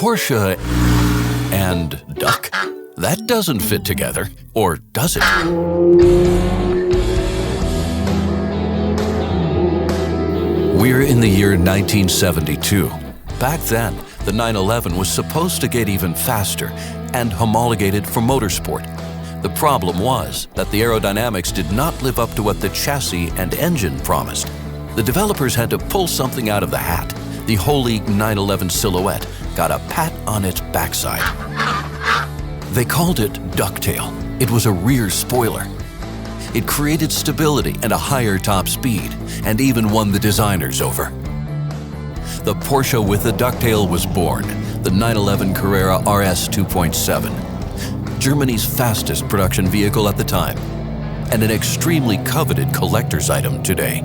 Porsche and duck? That doesn't fit together, or does it? We're in the year 1972. Back then, the 911 was supposed to get even faster and homologated for motorsport. The problem was that the aerodynamics did not live up to what the chassis and engine promised. The developers had to pull something out of the hat. The holy 911 silhouette got a pat on its backside. They called it ducktail. It was a rear spoiler. It created stability and a higher top speed, and even won the designers over. The Porsche with the ducktail was born, the 911 Carrera RS 2.7, Germany's fastest production vehicle at the time, and an extremely coveted collector's item today.